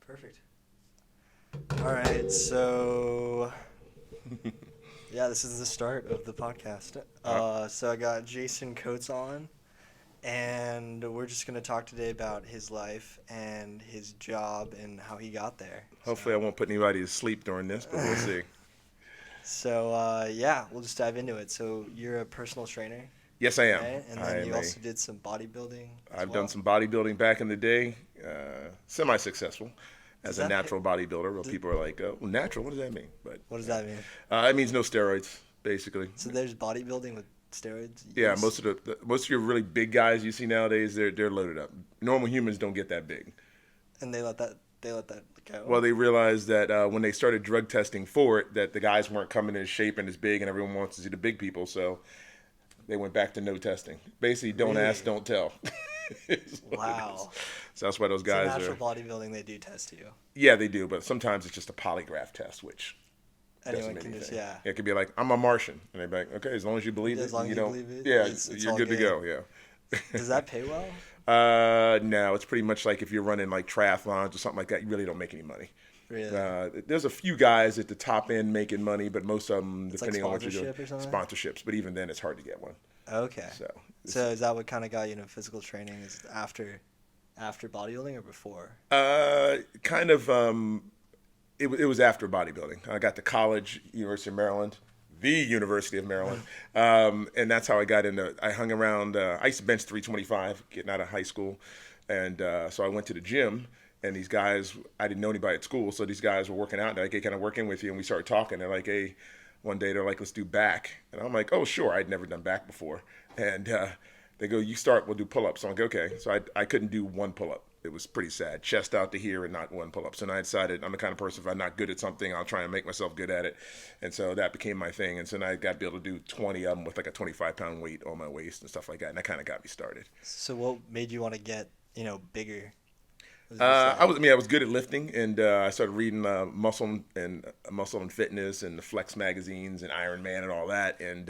Perfect. All right, so yeah, this is the start of the podcast. So I got Jason Coates on, and we're just gonna talk today about his life and his job and how he got there. Hopefully, I won't put anybody to sleep during this, but we'll see. Yeah, we'll just dive into it. So you're a personal trainer, Yes, I am. right? And I then am you a. also did some bodybuilding as I've done well. some bodybuilding back in the day, semi-successful Does as a that pay? natural bodybuilder. Where d people are like, "Oh, natural? What does that mean?" But What does that mean? it means no steroids, basically. So there's bodybuilding with steroids Yeah, use, most of your really big guys you see nowadays, they're loaded up. Normal humans don't get that big. and they let that Well, go. they realized that when they started drug testing for it, that the guys weren't coming in shape and as big, and everyone wants to see the big people. So they went back to no testing. Basically, don't ask, Really? don't tell. Is what it is. Wow. So that's why those So guys natural are. bodybuilding, they do test you. Yeah, they do, but sometimes it's just a polygraph test, which doesn't Anyone mean can just, anything. yeah. It could be like, I'm a Martian, and they'd be like, okay, as long as you believe As it, long and as you you don't. believe it, Yeah, it's you're all good to good. go. Yeah. Does that pay well? No, it's pretty much like if you're running like triathlons or something like that, you really don't make any money. Really? There's a few guys at the top end making money, but most of them, It's like depending on what you're doing, sponsorship or something? sponsorships. But even then, it's hard to get one. Okay. So, it's, So is that what kind of got you into physical training? Is it after bodybuilding or before? kind of, it was after bodybuilding. I got to college, University of Maryland, the University of Maryland, and that's how I got into. I hung around. I used to bench 325 getting out of high school, and so I went to the gym. And these guys, I didn't know anybody at school, so these guys were working out. They're like, "Hey, can I work in with you?" And we started talking. They're like, "Hey," one day they're like, "Let's do back," and I'm like, "Oh, sure." I'd never done back before, and they go, "You start. We'll do pull-ups." So I'm like, "Okay." So I couldn't do one pull-up. It was pretty sad. Chest out to here and not one pull-up. So then I decided I'm the kind of person, if I'm not good at something, I'll try and make myself good at it. And so that became my thing. And so then I got to be able to do 20 of them with like a 25-pound weight on my waist and stuff like that. And that kind of got me started. So what made you want to get, bigger? Was it just I was good at lifting, and I started reading Muscle and Fitness and the Flex magazines and Iron Man and all that, and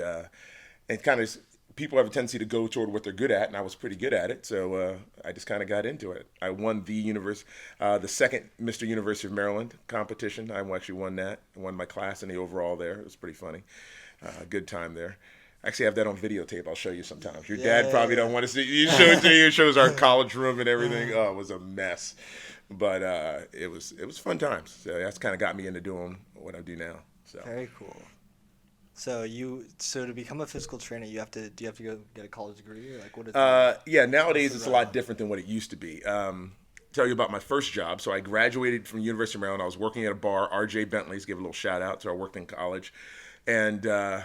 kind of people have a tendency to go toward what they're good at, and I was pretty good at it, so I just kind of got into it. I won the second Mr. University of Maryland competition. I actually won that. I won my class in the overall there. It was pretty funny. Good time there. Actually, I have that on videotape. I'll show you sometimes. Your dad probably don't want to see. You show it to you. It shows our college room and everything. Oh, it was a mess, but it was fun times. So that's kind of got me into doing what I do now. So very cool. So to become a physical trainer, do you have to go get a college degree, or like what is yeah, what's nowadays the it's a route? lot different than what it used to be. Tell you about my first job. So I graduated from University of Maryland. I was working at a bar, R.J. Bentley's. Give a little shout out. So I worked in college, and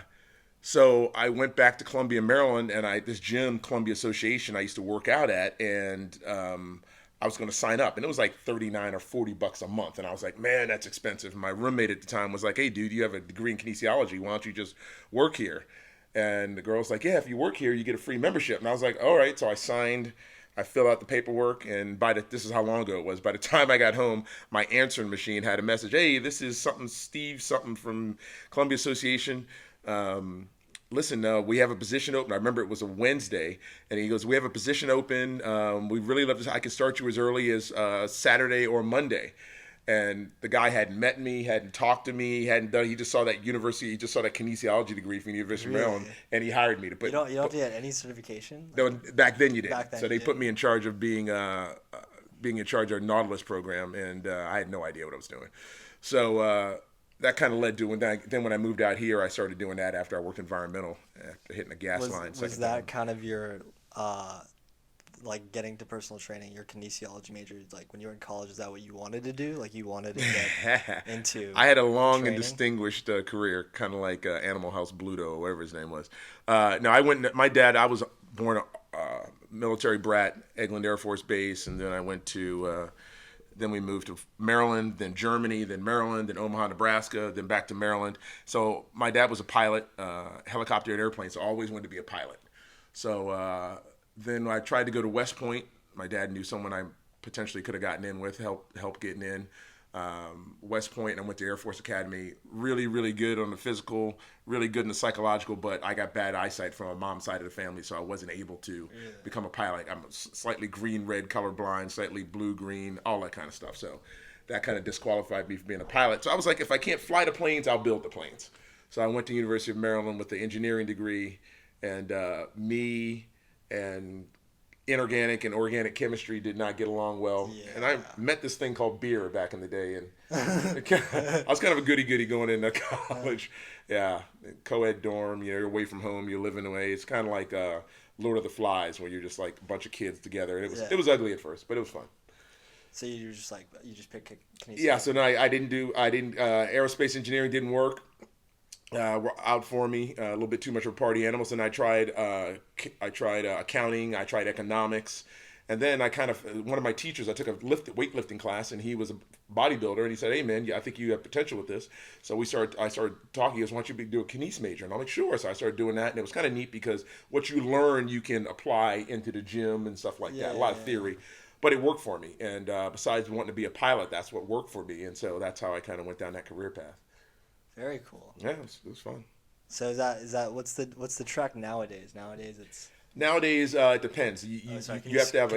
so I went back to Columbia, Maryland, and this gym, Columbia Association, I used to work out at, and I was going to sign up, and it was like 39 or $40 a month, and I was like, man, that's expensive. My roommate at the time was like, hey, dude, you have a degree in kinesiology. Why don't you just work here? And the girl's like, yeah, if you work here, you get a free membership. And I was like, all right. So I signed. I filled out the paperwork, and this is how long ago it was. By the time I got home, my answering machine had a message. Hey, this is something, Steve, something from Columbia Association. Listen, we have a position open. I remember it was a Wednesday, and he goes, we have a position open. We really love this. I can start you as early as Saturday or Monday. And the guy hadn't met me, hadn't talked to me, hadn't done. He just saw that university. He just saw that kinesiology degree from the University of Maryland, Really? and he hired me to You don't have to get any certification. no, back then you did. Back then So you they put did. me in charge of being in charge of our Nautilus program, and I had no idea what I was doing. So that kind of led to then when I moved out here, I started doing that after I worked environmental, after hitting a gas Was line. was Second that time. kind of your like getting to personal training, your kinesiology major, like when you were in college, is that what you wanted to do? Like you wanted to get into I had a long and training? distinguished career, kind of like Animal House Bluto or whatever his name was. No, I went. My dad. I was born a military brat, Eglin Air Force Base, and then I went to. Then we moved to Maryland, then Germany, then Maryland, then Omaha, Nebraska, then back to Maryland. So my dad was a pilot, helicopter and airplane, so I always wanted to be a pilot. So then I tried to go to West Point. My dad knew someone I potentially could have gotten in with, help getting in. West Point, and I went to Air Force Academy. Really, really good on the physical, really good in the psychological, but I got bad eyesight from my mom's side of the family, so I wasn't able to become a pilot. I'm slightly green-red colorblind, slightly blue-green, all that kind of stuff. So that kind of disqualified me from being a pilot. So I was like, if I can't fly the planes, I'll build the planes. So I went to University of Maryland with the engineering degree, and me and inorganic and organic chemistry did not get along well. Yeah. And I met this thing called beer back in the day, and I was kind of a goody-goody going into college. Yeah, co-ed dorm, you're away from home, you're living away. It's kind of like Lord of the Flies, where you're just like a bunch of kids together. And it was ugly at first, but it was fun. So you were just like, you just picked kinesis? Yeah, so no, I didn't aerospace engineering didn't work. Were out for me, a little bit too much of a party animal. And I tried accounting, I tried economics, and then one of my teachers, I took a weightlifting class, and he was a bodybuilder, and he said, "Hey man, I think you have potential with this." So I started talking. He goes, "Why don't you do a kines major?" And I'm like, "Sure." So I started doing that, and it was kind of neat because what you learn you can apply into the gym and stuff like that. A lot of theory. But it worked for me, and besides wanting to be a pilot, that's what worked for me, and so that's how I kind of went down that career path. Very cool. Yeah, it was fun. So is that what's the track nowadays? Nowadays, it depends. You have to have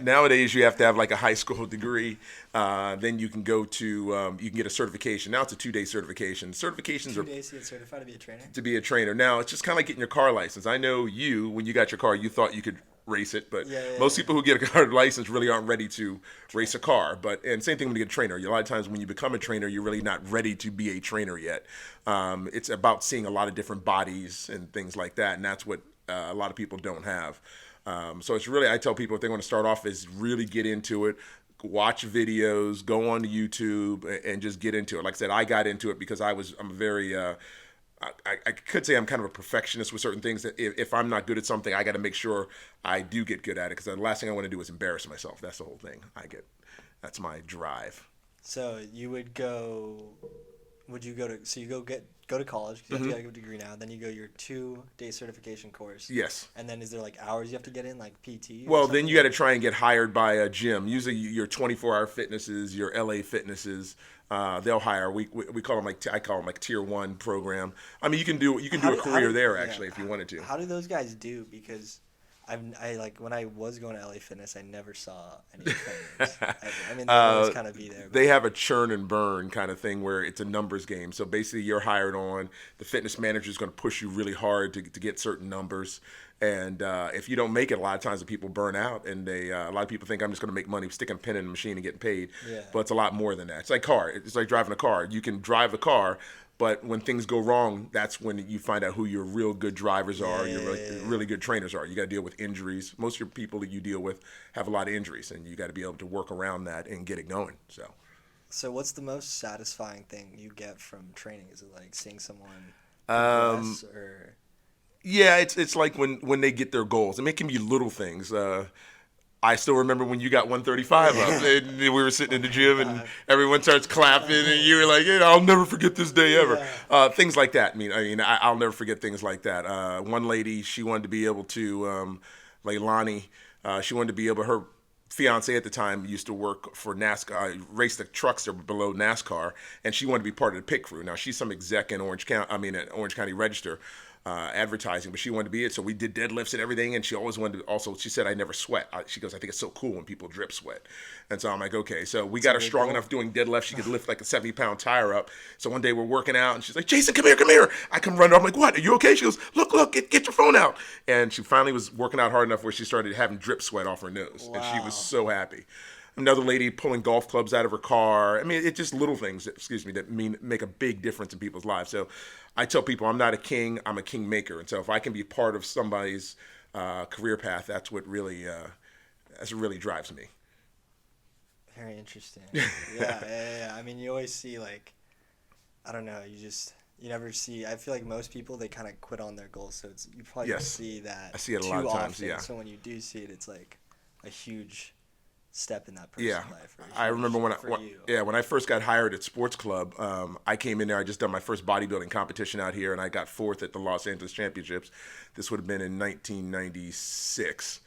nowadays you have to have like a high school degree. Then you can go to you can get a certification. Now it's a 2-day certification. Certifications 2 days to get certified to be a trainer. To be a trainer. Now it's just kind of like getting your car license. I know when you got your car, you thought you could race it, but most people who get a car license really aren't ready to race a car. And same thing when you get a trainer. A lot of times when you become a trainer, you're really not ready to be a trainer yet. It's about seeing a lot of different bodies and things like that, and that's what a lot of people don't have. So it's really, I tell people if they want to start off is really get into it. Watch videos, go on to YouTube, and just get into it. Like I said, I got into it because I'm a very I could say I'm kind of a perfectionist with certain things. That if I'm not good at something, I got to make sure I do get good at it, because the last thing I want to do is embarrass myself. That's the whole thing. That's my drive. So would you go to college, because you have to get a degree now, then you go your 2-day certification course. Yes. And then is there like hours you have to get in, like PT? Well, then you got to try and get hired by a gym. Usually your 24-hour fitnesses, your LA fitnesses, they'll hire. We call them I call them like tier 1 program. I mean, you can do a career there actually if you wanted to. How do those guys do? Because I like when I was going to LA Fitness, I never saw any trainers. I mean, they always kind of be there. They have a churn and burn kind of thing where it's a numbers game. So basically, you're hired on. The fitness manager is going to push you really hard to get certain numbers. And if you don't make it, a lot of times the people burn out, and a lot of people think I'm just going to make money sticking a pin in the machine and getting paid. Yeah. But it's a lot more than that. It's like car. It's like driving a car. You can drive a car, but when things go wrong, that's when you find out who your real good drivers are, really good trainers are. You got to deal with injuries. Most of your people that you deal with have a lot of injuries, and you got to be able to work around that and get it going. So what's the most satisfying thing you get from training? Is it like seeing someone progress, or? Yeah, it's like when they get their goals. I mean, it can be little things. I still remember when you got 135 up, and we were sitting in the gym, and everyone starts clapping, and you were like, I'll never forget this day ever. Things like that. I'll never forget things like that. One lady, she wanted to be able to, Leilani, she wanted to be able, her fiance at the time used to work for NASCAR, race the trucks that were below NASCAR, and she wanted to be part of the pit crew. Now, she's some exec in Orange County Register. Advertising, but she wanted to be it, so we did deadlifts and everything, and she always wanted to also, she said, I never sweat. She goes, I think it's so cool when people drip sweat. And so I'm like, okay, so we got her strong enough doing deadlifts, she could lift like a 70-pound tire up. So one day we're working out, and she's like, Jason, come here. I come running, I'm like, what, are you okay? She goes, look, get your phone out. And she finally was working out hard enough where she started having drip sweat off her nose. Wow. And she was so happy. Another lady pulling golf clubs out of her car. I mean, it's just little things, that make a big difference in people's lives. So I tell people I'm not a king, I'm a king maker. And so if I can be part of somebody's career path, that's what really drives me. Very interesting. Yeah. I mean, you always see, like, I don't know, you never see, I feel like most people, they kind of quit on their goals. So you probably don't see that. I see it a lot of times, yeah. So when you do see it, it's like a huge step in that person's life. I remember when I first got hired at Sports Club, I came in there, I just done my first bodybuilding competition out here, and I got 4th at the Los Angeles Championships. This would have been in 1996.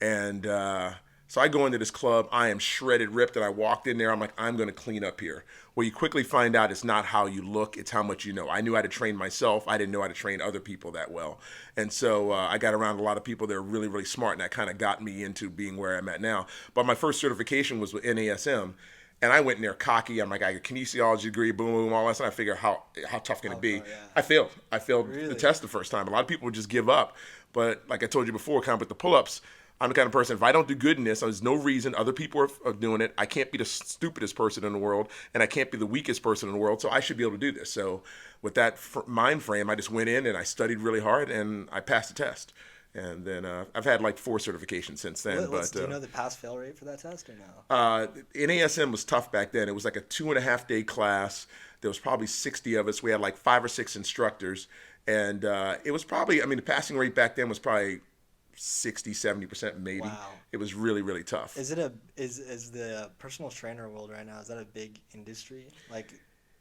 And so I go into this club, I am shredded, ripped, and I walked in there, I'm like, I'm going to clean up here. Well, you quickly find out it's not how you look, it's how much you know. I knew how to train myself, I didn't know how to train other people that well. And so I got around a lot of people that are really, really smart, and that kind of got me into being where I'm at now. But my first certification was with NASM, And I went in there cocky. I'm like, I got a kinesiology degree, boom, boom, all that stuff. I figure how tough can it be? Yeah. I failed. I failed the Really? test the first time. A lot of people would just give up. But like I told you before, kind of with the pull-ups, I'm the kind of person, if I don't do good in this, there's no reason other people are doing it. I can't be the stupidest person in the world, and I can't be the weakest person in the world, so I should be able to do this. So with that mind frame, I just went in and I studied really hard, and I passed the test. And then I've had like 4 certifications since then. Do you know the pass-fail rate for that test or no? NASM was tough back then. It was like a 2.5-day class. There was probably 60 of us. We had like 5 or 6 instructors. And it was probably, I mean, the passing rate back then was probably 60-70% maybe. Wow. It was really, really tough. Is the personal trainer world right now, is that a big industry? Like,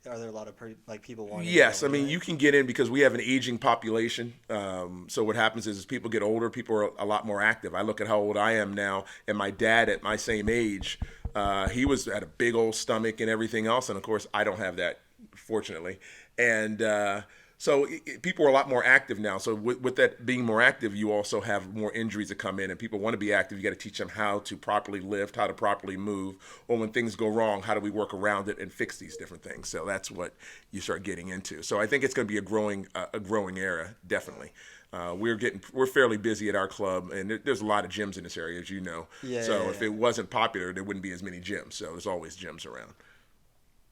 are there a lot of people wanting Yes, to I go mean, into you it? can get in because we have an aging population. So what happens is as people get older, people are a lot more active. I look at how old I am now, and my dad at my same age, he had a big old stomach and everything else, and of course I don't have that, fortunately. And so people are a lot more active now. So with that being more active, you also have more injuries that come in, and people want to be active. You got to teach them how to properly lift, how to properly move, or when things go wrong, how do we work around it and fix these different things. So that's what you start getting into. So I think it's going to be a growing era, definitely. We're fairly busy at our club, and there's a lot of gyms in this area, as you know. Yeah, So yeah, if yeah. it wasn't popular, there wouldn't be as many gyms. So there's always gyms around.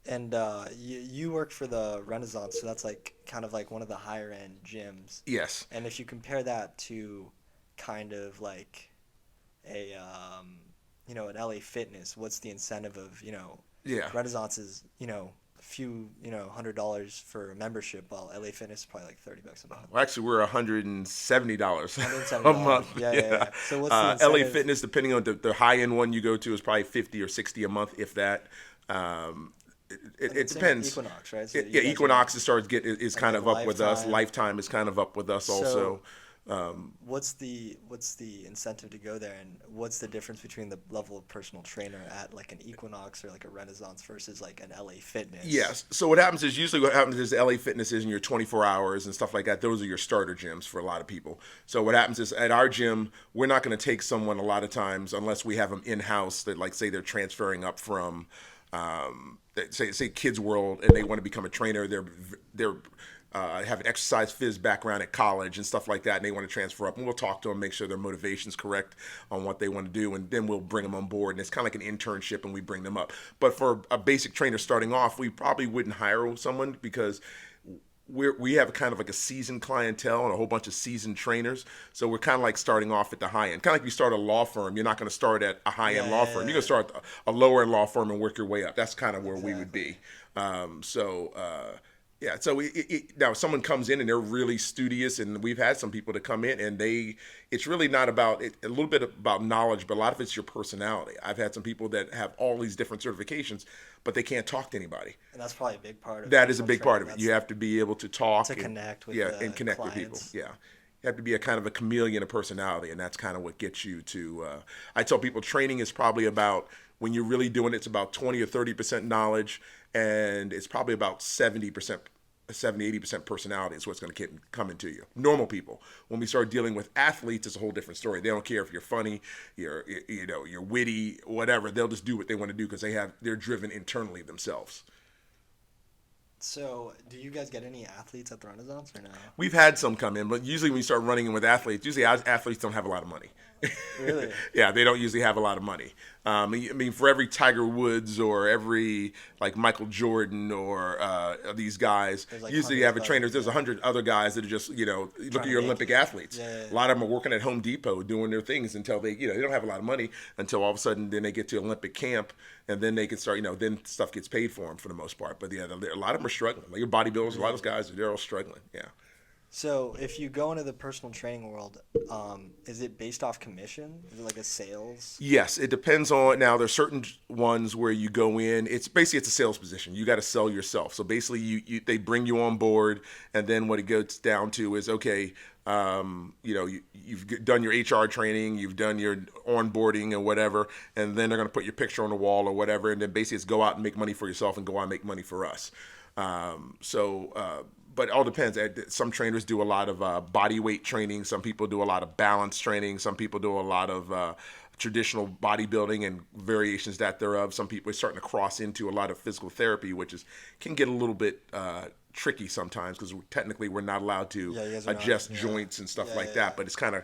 And you work for the Renaissance, so that's like kind of like one of the higher end gyms. Yes. And if you compare that to kind of like a an LA Fitness, what's the incentive of, Yeah. Renaissance is, a few, $100 for a membership, while LA Fitness is probably like $30 a month. Well, actually, we're $170 a $170. month. Yeah. So what's the LA incentive? Fitness, depending on the high end one you go to, is probably 50 or 60 a month, if that. It It's in depends. Equinox, right? So Yeah, you guys Equinox is like kind of up with us. Lifetime. Lifetime is kind of up with us also. What's the incentive to go there, and what's the difference between the level of personal trainer at like an Equinox or like a Renaissance versus like an LA Fitness? Yes. So what happens is usually what happens is LA Fitness is in your 24 hours and stuff like that. Those are your starter gyms for a lot of people. So what happens is at our gym, we're not going to take someone a lot of times unless we have them in house that, like, say they're transferring up from say Kids World, and they want to become a trainer. They're have an exercise phys background at college and stuff like that, and they want to transfer up. And we'll talk to them, make sure their motivation's correct on what they want to do, and then we'll bring them on board. And it's kind of like an internship, and we bring them up. But for a basic trainer starting off, we probably wouldn't hire someone because we have kind of like a seasoned clientele and a whole bunch of seasoned trainers. So we're kind of like starting off at the high end. Kind of like you start a law firm. You're not going to start at a high end law firm. You're going to start a lower end law firm and work your way up. That's kind of where we would be. Yeah, so now if someone comes in and they're really studious, and we've had some people that come in and it's really not about a little bit about knowledge, but a lot of it's your personality. I've had some people that have all these different certifications, but they can't talk to anybody. And that's probably a big part of it. That is a big part of it. You have to be able to talk to connect with and connect with people. clients. Yeah. You have to be a kind of a chameleon of personality, and that's kind of what gets you to. I tell people training is probably about, when you're really doing it, it's about 20 or 30% knowledge, and it's probably about 70%, 80% personality is what's going to come into you. Normal people. When we start dealing with athletes, it's a whole different story. They don't care if you're funny, you're witty, whatever. They'll just do what they want to do because they're driven internally themselves. So, do you guys get any athletes at the Renaissance or no? We've had some come in, but usually when you start running in with athletes, usually athletes don't have a lot of money. Really? Yeah, they don't usually have a lot of money. I mean, for every Tiger Woods or every like Michael Jordan or these guys, Like usually you have a 100 trainer. There's 100 other guys that are just look at to your make Olympic it. athletes. Yeah. A lot of them are working at Home Depot doing their things until they don't have a lot of money until all of a sudden then they get to Olympic camp, and then they can start then stuff gets paid for them for the most part. But yeah, a lot of them are struggling. Like your bodybuilders, a lot of those guys they're all struggling. Yeah. So, if you go into the personal training world, is it based off commission? Is it like a sales? Yes, it depends on. Now, there's certain ones where you go in. It's a sales position. You got to sell yourself. So basically, they bring you on board, and then what it goes down to is okay. You've done your HR training, you've done your onboarding and whatever, and then they're going to put your picture on the wall or whatever, and then basically it's go out and make money for yourself and go out and make money for us. But it all depends. Some trainers do a lot of body weight training. Some people do a lot of balance training. Some people do a lot of traditional bodybuilding and variations that thereof. Some people are starting to cross into a lot of physical therapy, which can get a little bit tricky sometimes because technically we're not allowed to Yeah, you guys are not. adjust Yeah. joints and stuff Yeah, like yeah, that. But it's kind of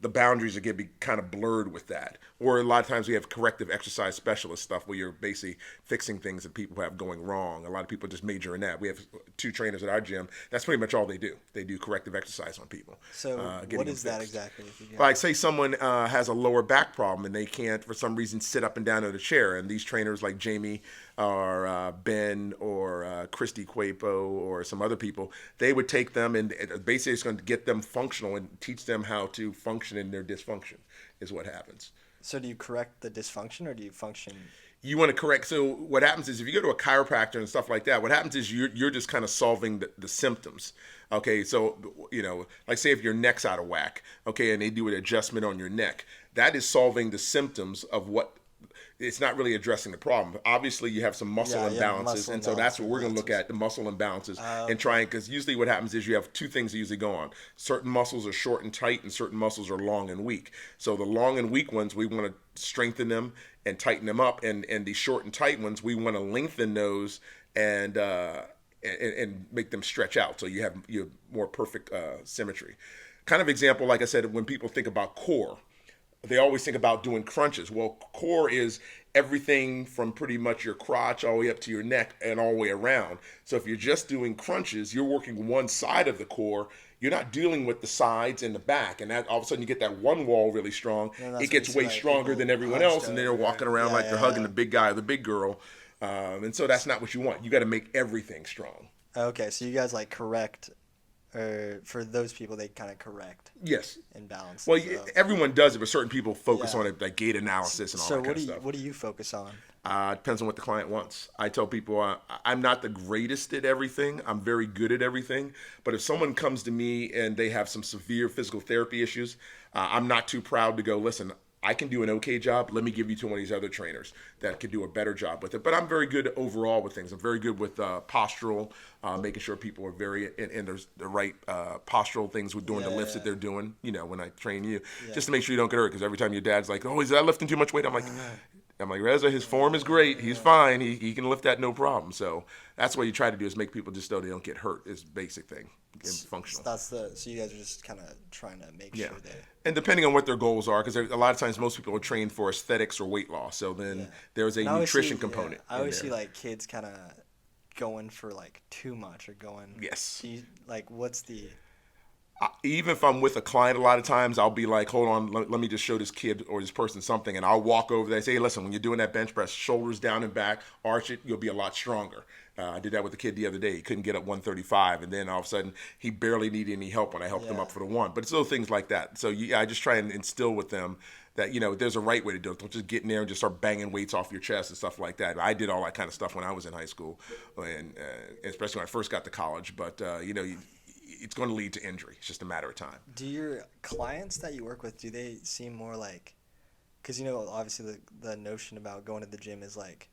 the boundaries are going to be kind of blurred with that. Or a lot of times we have corrective exercise specialist stuff where you're basically fixing things that people have going wrong. A lot of people just major in that. We have 2 trainers at our gym. That's pretty much all they do. They do corrective exercise on people. So getting what them is that fixed. exactly? If you can- Like, say someone has a lower back problem and they can't, for some reason, sit up and down in a chair. And these trainers like Jamie or Ben or Christy Quapo or some other people, they would take them and basically it's going to get them functional and teach them how to function in their dysfunction is what happens. So do you correct the dysfunction or do you function? You want to correct. So what happens is if you go to a chiropractor and stuff like that, what happens is you're just kind of solving the symptoms. Okay, so like say if your neck's out of whack, okay, and they do an adjustment on your neck, that is solving the symptoms of what. It's not really addressing the problem. Obviously, you have some muscle imbalances, muscle and so that's what we're going to imbalances. look at, the muscle imbalances, and try because usually what happens is you have 2 things that usually go on. Certain muscles are short and tight, and certain muscles are long and weak. So the long and weak ones, we want to strengthen them and tighten them up, and the short and tight ones, we want to lengthen those and make them stretch out so you have more perfect symmetry. Kind of example, like I said, when people think about core, they always think about doing crunches. Well, core is everything from pretty much your crotch all the way up to your neck and all the way around. So if you're just doing crunches, you're working one side of the core. You're not dealing with the sides and the back. And that all of a sudden you get that one wall really strong. It gets way stronger than everyone else. And then they're walking around like they're hugging the big guy or the big girl. And so that's not what you want. You got to make everything strong. Okay, so you guys like correct, or for those people they kind of correct. Yes. And balance. Well, So, everyone does it, but certain people focus Yeah. on it, like gait analysis and all that kind of stuff. what do you focus on? Depends on what the client wants. I tell people I'm not the greatest at everything. I'm very good at everything. But if someone comes to me and they have some severe physical therapy issues, I'm not too proud to go, listen, I can do an okay job. Let me give you to one of these other trainers that can do a better job with it. But I'm very good overall with things. I'm very good with postural, making sure people are very in the right postural things with doing the lifts that they're doing, when I train you, just to make sure you don't get hurt. Because every time your dad's like, oh, is that lifting too much weight? I'm like, Reza, his form is great. He's fine. He can lift that no problem. So that's what you try to do is make people just so they don't get hurt is basic thing. And functional. So you guys are just kind of trying to make sure that. And depending on what their goals are, because a lot of times most people are trained for aesthetics or weight loss. So then there's a nutrition component. I always see like kids kind of going for like too much or going. Yes. Like what's the. Even if I'm with a client, a lot of times I'll be like, hold on, let me just show this kid or this person something. And I'll walk over there and say, hey, listen, when you're doing that bench press, shoulders down and back, arch it, you'll be a lot stronger. I did that with a kid the other day. He couldn't get up 135. And then all of a sudden, he barely needed any help when I helped him up for the 1. But it's little things like that. So I just try and instill with them that, there's a right way to do it. Don't just get in there and just start banging weights off your chest and stuff like that. I did all that kind of stuff when I was in high school, and especially when I first got to college. But, it's going to lead to injury. It's just a matter of time. Do your clients that you work with, do they seem more like, because, obviously the notion about going to the gym is like,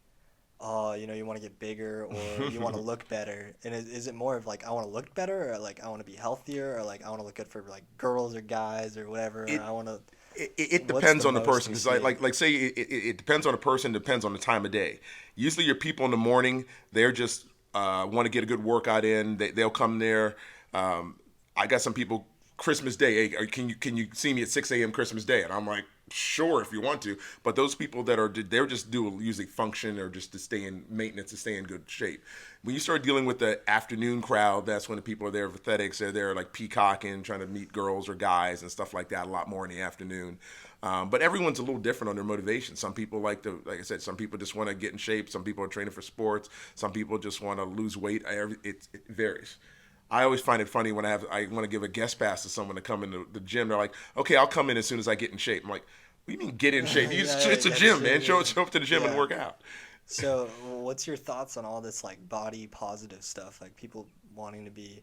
oh, you want to get bigger or you want to look better. And is it more of like, I want to look better or like, I want to be healthier or like, I want to look good for like girls or guys or whatever. I want to. It depends on the person. Because like say it depends on the person, depends on the time of day. Usually your people in the morning, they're just want to get a good workout in. They'll come there. I got some people Christmas Day. Hey, can you see me at 6 a.m. Christmas Day? And I'm like, sure, if you want to. But those people they're just usually function or just to stay in maintenance, to stay in good shape. When you start dealing with the afternoon crowd, that's when the people are there for aesthetics. They're there like peacocking, trying to meet girls or guys and stuff like that a lot more in the afternoon. But everyone's a little different on their motivation. Some people like I said, some people just want to get in shape. Some people are training for sports. Some people just want to lose weight. It varies. I always find it funny when I want to give a guest pass to someone to come into the gym. They're like, okay, I'll come in as soon as I get in shape. I'm like, what do you mean get in shape? It's a gym, man. Show up to the gym and work out. So what's your thoughts on all this like body positive stuff? Like people wanting to be,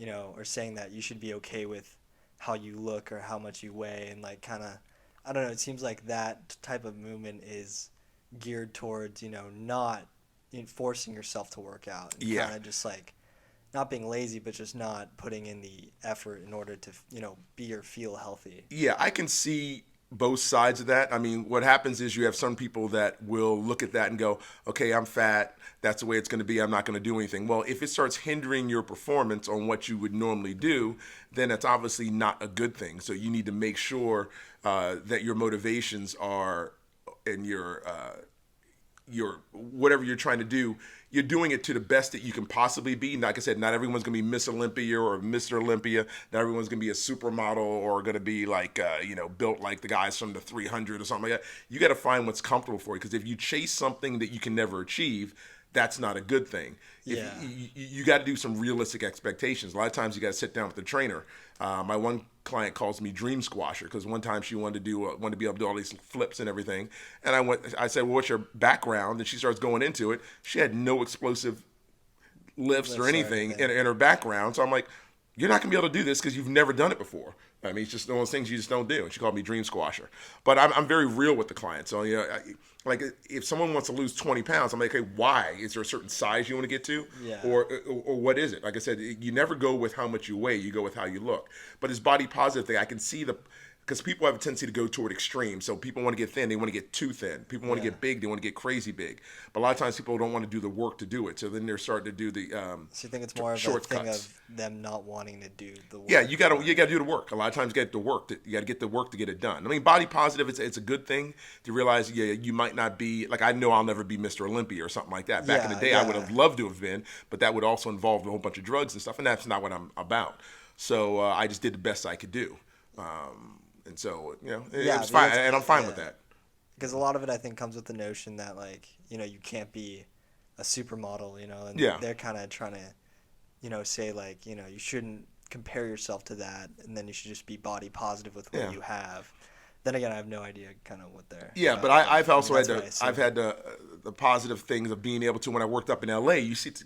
or saying that you should be okay with how you look or how much you weigh and like kind of, I don't know, it seems like that type of movement is geared towards, not forcing yourself to work out. And kind of just like, not being lazy, but just not putting in the effort in order to, be or feel healthy. Yeah, I can see both sides of that. I mean, what happens is you have some people that will look at that and go, okay, I'm fat. That's the way it's going to be. I'm not going to do anything. Well, if it starts hindering your performance on what you would normally do, then that's obviously not a good thing. So you need to make sure that your motivations are and your whatever you're trying to do, you're doing it to the best that you can possibly be. Like I said, not everyone's going to be Miss Olympia or Mr. Olympia. Not everyone's going to be a supermodel or going to be like, built like the guys from the 300 or something like that. You got to find what's comfortable for you, because if you chase something that you can never achieve, that's not a good thing. Yeah. You got to do some realistic expectations. A lot of times you got to sit down with the trainer. My one client calls me Dream Squasher, because one time she wanted to be able to do all these flips and everything. And I said, well, what's your background? And she starts going into it. She had no explosive lifts or anything in her background. So I'm like, you're not going to be able to do this because you've never done it before. I mean, it's just one of those things you just don't do. And she called me Dream Squasher. But I'm very real with the client. So, like if someone wants to lose 20 pounds, I'm like, hey, why? Is there a certain size you want to get to? Yeah. Or what is it? Like I said, you never go with how much you weigh. You go with how you look. But this body positive thing, I can see because people have a tendency to go toward extreme. So people want to get thin, they want to get too thin. People want to get big, they want to get crazy big. But a lot of times people don't want to do the work to do it. So then they're starting to do the So you think it's more of a thing of them not wanting to do the work? Yeah, you got to do the work. A lot of times you got to work. You got to get the work to get it done. I mean, body positive, it's a good thing to realize. Yeah, you might not be like, I know I'll never be Mr. Olympia or something like that. Back in the day, I would have loved to have been, but that would also involve a whole bunch of drugs and stuff, and that's not what I'm about. So I just did the best I could do. And so, it was fine, and I'm fine with that. Because a lot of it, I think, comes with the notion that, like, you can't be a supermodel, and they're kind of trying to, say, like, you shouldn't compare yourself to that, and then you should just be body positive with what you have. Then again, I have no idea kind of what they're. Yeah, but I've also had the positive things of being able to, when I worked up in LA,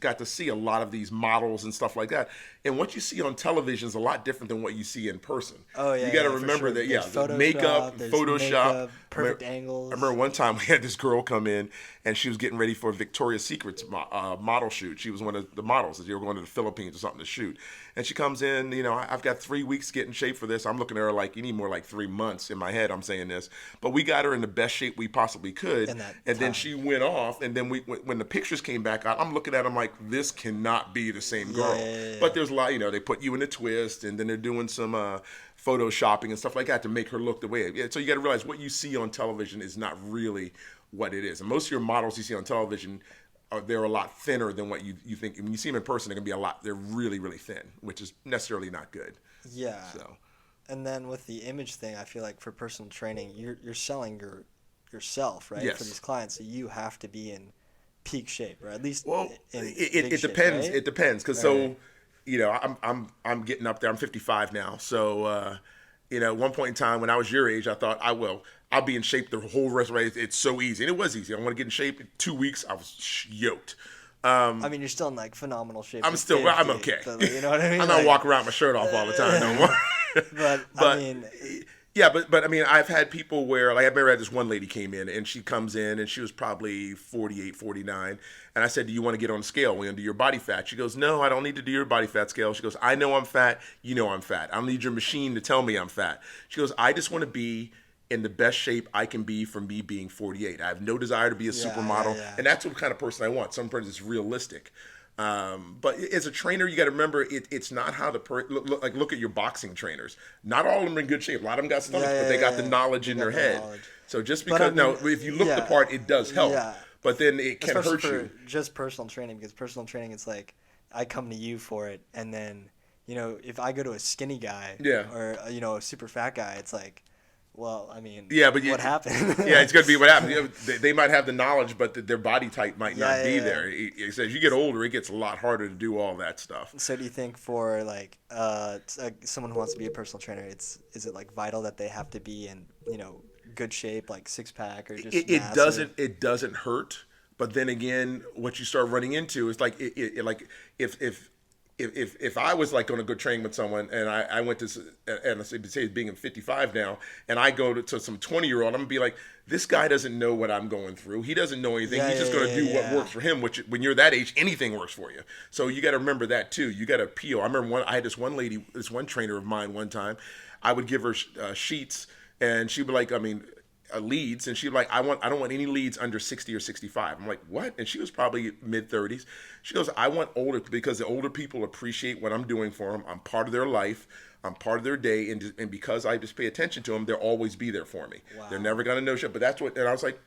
got to see a lot of these models and stuff like that. And what you see on television is a lot different than what you see in person. Oh yeah, you got to remember that. The makeup, Photoshop, perfect angles. I remember one time we had this girl come in and she was getting ready for a Victoria's Secret's model shoot. She was one of the models. They were going to the Philippines or something to shoot. And she comes in, I've got 3 weeks to get in shape for this. I'm looking at her like, you need more like 3 months. In my head, I'm saying this. But we got her in the best shape we possibly could. And then she went off. And then when the pictures came back out, I'm looking at them like, this cannot be the same girl. Yeah. But there's a lot, they put you in a twist, and then they're doing some photoshopping and stuff like that to make her look the way. So you got to realize what you see on television is not really what it is. And most of your models you see on television, they're a lot thinner than what you think. When you see them in person, they're really, really thin, which is necessarily not good. Yeah. So, and then with the image thing, I feel like for personal training, you're selling yourself, right? Yes. For these clients, so you have to be in peak shape, or at least it depends. Right? It depends, because I'm getting up there. I'm 55 now, so at one point in time when I was your age, I thought I'll be in shape the whole rest of my life. It's so easy, and it was easy. I want to get in shape in 2 weeks. I was yoked. I mean, you're still in like phenomenal shape. I'm okay. But, you know what I mean? I'm not walking around with my shirt off all the time no more. but I mean. Yeah, but I mean, I've had people where, like, I remember this one lady came in, and she comes in, and she was probably 48, 49, and I said, do you want to get on the scale? We want to do your body fat? She goes, no, I don't need to do your body fat scale. She goes, I know I'm fat. You know I'm fat. I don't need your machine to tell me I'm fat. She goes, I just want to be in the best shape I can be from me being 48. I have no desire to be a supermodel, and that's what kind of person I want. Some person is realistic. But as a trainer, you got to remember it's not how look at your boxing trainers. Not all of them are in good shape. A lot of them got stomachs, but they got the knowledge in their head. So just because if you look the part, it does help. Yeah. But then it can hurt you. Just personal training, because personal training, it's like I come to you for it, and then if I go to a skinny guy or a super fat guy, it's like. Well, I mean, what happened? It's going to be what happened. They might have the knowledge, but their body type might not be there. It says you get older, it gets a lot harder to do all that stuff. So do you think for someone who wants to be a personal trainer, is it like vital that they have to be in good shape, like six pack, or just it doesn't hurt, but then again, what you start running into is like if I was like on a good training with someone, and I went to, and say being 55 now, and I go to some 20-year-old, I'm gonna be like, this guy doesn't know what I'm going through. He doesn't know anything. He's just gonna do what works for him. Which when you're that age, anything works for you. So you got to remember that too. You got to appeal. I remember I had this one lady, this one trainer of mine one time. I would give her sheets And she'd be like, I mean, leads, and she'd be like, I don't want any leads under 60 or 65. I'm like, what? And she was probably mid 30s. She goes, I want older, because the older people appreciate what I'm doing for them. I'm part of their life. I'm part of their day, and because I just pay attention to them, they'll always be there for me. Wow. They're never gonna know shit. But that's what, and I was like,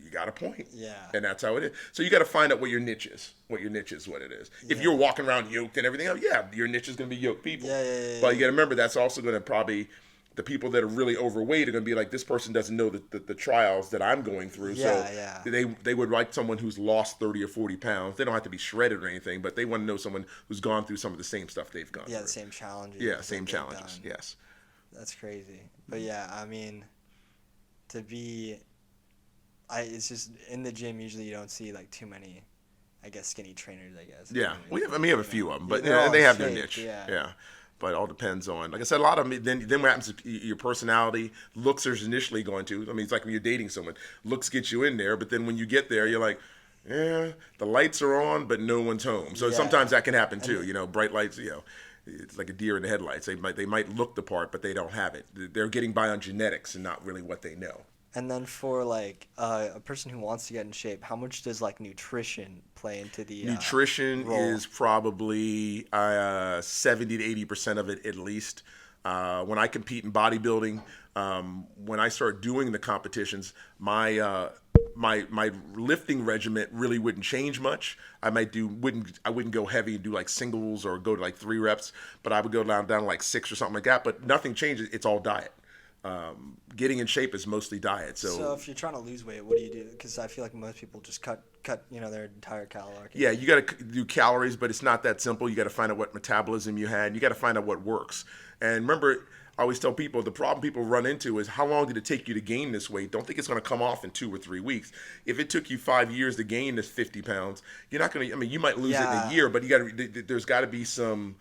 you got a point. Yeah. And that's how it is. So you got to find out what your niche is. What your niche is, what it is. Yeah. If you're walking around yoked and everything else, yeah, your niche is going to be yoked people. Yeah. But you got to remember, that's also going to probably, the people that are really overweight are going to be like, this person doesn't know the trials that I'm going through. Yeah, so they would like someone who's lost 30 or 40 pounds. They don't have to be shredded or anything, but they want to know someone who's gone through some of the same stuff they've gone through. Yeah, the same challenges. Yeah, same challenges. Yes. That's crazy. But yeah, I mean, it's just in the gym. Usually, you don't see like too many, I guess, skinny trainers. I guess. Yeah, we have a few of them, but they're all they in have their shape, niche. Yeah. But it all depends on, like I said, a lot of them. Then what happens is your personality, looks are initially going to. I mean, it's like when you're dating someone, looks get you in there, but then when you get there, you're like, yeah, the lights are on, but no one's home. So sometimes that can happen too. Bright lights. It's like a deer in the headlights. They might look the part, but they don't have it. They're getting by on genetics and not really what they know. And then for like a person who wants to get in shape, how much does like nutrition play into the nutrition role? Is probably 70 to 80% of it at least. When I compete in bodybuilding, when I start doing the competitions, my lifting regimen really wouldn't change much. I wouldn't go heavy and do like singles or go to like 3 reps, but I would go down to like 6 or something like that. But nothing changes. It's all diet. Getting in shape is mostly diet. So if you're trying to lose weight, what do you do? Because I feel like most people just cut their entire caloric. Yeah, you got to do calories, but it's not that simple. You got to find out what metabolism you had. You got to find out what works. And remember, I always tell people, the problem people run into is, how long did it take you to gain this weight? Don't think it's going to come off in 2 or 3 weeks. If it took you 5 years to gain this 50 pounds, you're not going to. I mean, you might lose it in a year, but there's got to be some.